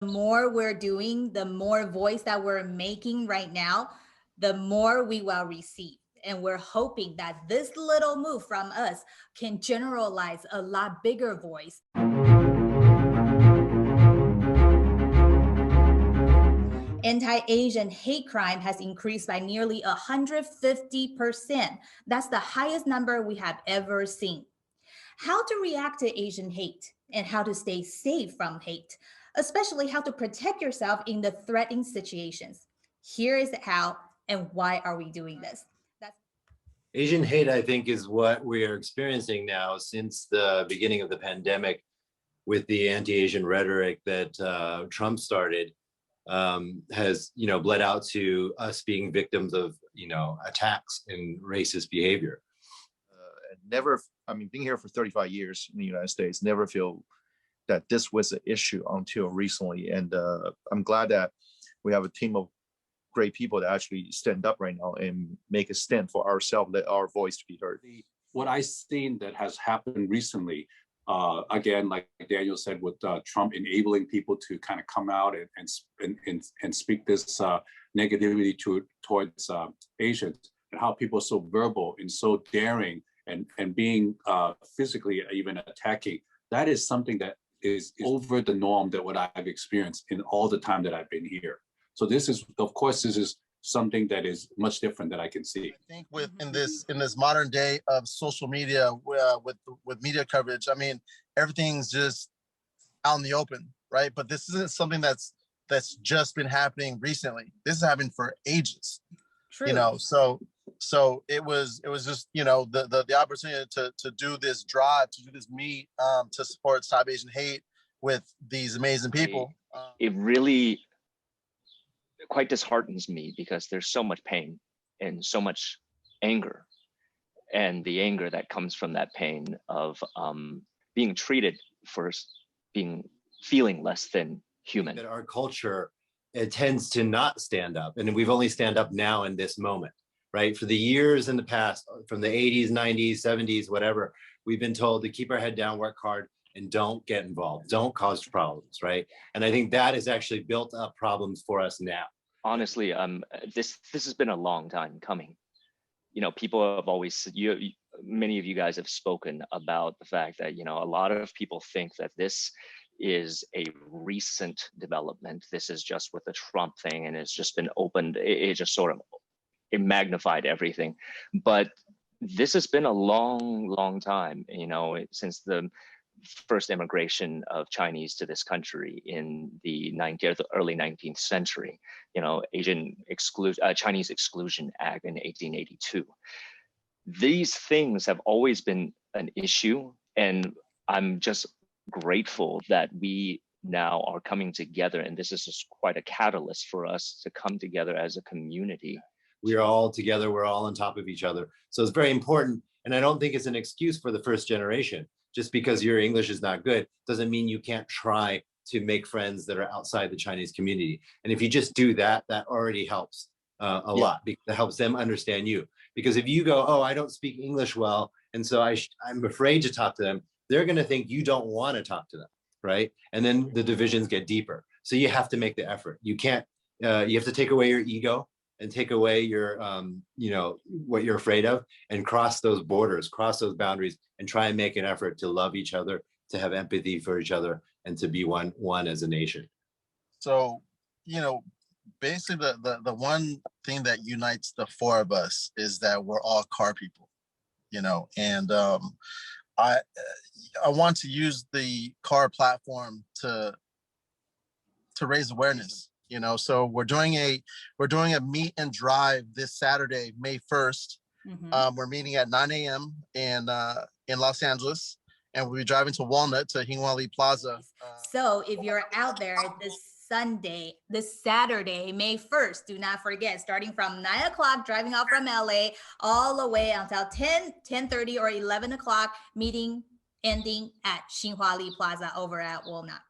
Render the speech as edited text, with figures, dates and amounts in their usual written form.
The more we're doing, the more voice that we're making right now, the more we will receive. And we're hoping that this little move from us can generalize a lot bigger voice. Anti-Asian hate crime has increased by nearly 150%. That's the highest number we have ever seen. How to react to Asian hate and how to stay safe from hate, especially how to protect yourself in the threatening situations. Here is how and why are we doing this. Asian hate, I think, is what we are experiencing now since the beginning of the pandemic with the anti-Asian rhetoric that Trump started, has, bled out to us being victims of, attacks and racist behavior. Being here for 35 years in the United States, never feel that this was an issue until recently. And I'm glad that we have a team of great people that actually stand up right now and make a stand for ourselves, let our voice to be heard. What I've seen that has happened recently, again, like Daniel said, with Trump enabling people to kind of come out and speak this negativity towards Asians, and how people are so verbal and so daring and being physically even attacking, that is something that is over the norm that what I've experienced in all the time that I've been here. So this is something that is much different that I can see. I think in this modern day of social media, with media coverage, everything's just out in the open, right? But this isn't something that's just been happening recently. This is happening for ages. True. So it was just the opportunity to do this drive, to do this meet, to support Stop Asian Hate with these amazing people. It really quite disheartens me because there's so much pain and so much anger, and the anger that comes from that pain of being treated for feeling less than human. That our culture, it tends to not stand up, and we've only stand up now in this moment, right? For the years in the past, from the 80s, 90s, 70s, whatever, we've been told to keep our head down, work hard, and don't get involved, don't cause problems, right? And I think that has actually built up problems for us now. Honestly, this has been a long time coming. People have always, many of you guys have spoken about the fact that, a lot of people think that this is a recent development. This is just with the Trump thing, and it's just been opened. It just sort of, it magnified everything. But this has been a long, long time, since the first immigration of Chinese to this country in the early 19th century, Chinese Exclusion Act in 1882. These things have always been an issue, and I'm just grateful that we now are coming together, and this is just quite a catalyst for us to come together as a community. We are all together, we're all on top of each other. So it's very important, and I don't think it's an excuse for the first generation. Just because your English is not good doesn't mean you can't try to make friends that are outside the Chinese community. And if you just do that, that already helps a lot, because it helps them understand you. Because if you go, oh, I don't speak English well, and so I'm afraid to talk to them, they're going to think you don't want to talk to them, right? And then the divisions get deeper. So you have to make the effort. You can't, you have to take away your ego and take away your, what you're afraid of, and cross those borders, cross those boundaries, and try and make an effort to love each other, to have empathy for each other, and to be one as a nation. So, basically the one thing that unites the four of us is that we're all car people, and I want to use the car platform to raise awareness. So we're doing a meet and drive this Saturday, May 1st. Mm-hmm. We're meeting at 9 a.m. in Los Angeles, and we'll be driving to Walnut to Hingwali Plaza. So if you're out there this Saturday, May 1st, do not forget, starting from 9 o'clock, driving out from LA all the way until 10:30 or 11 o'clock, ending at Hingwali Plaza over at Walnut.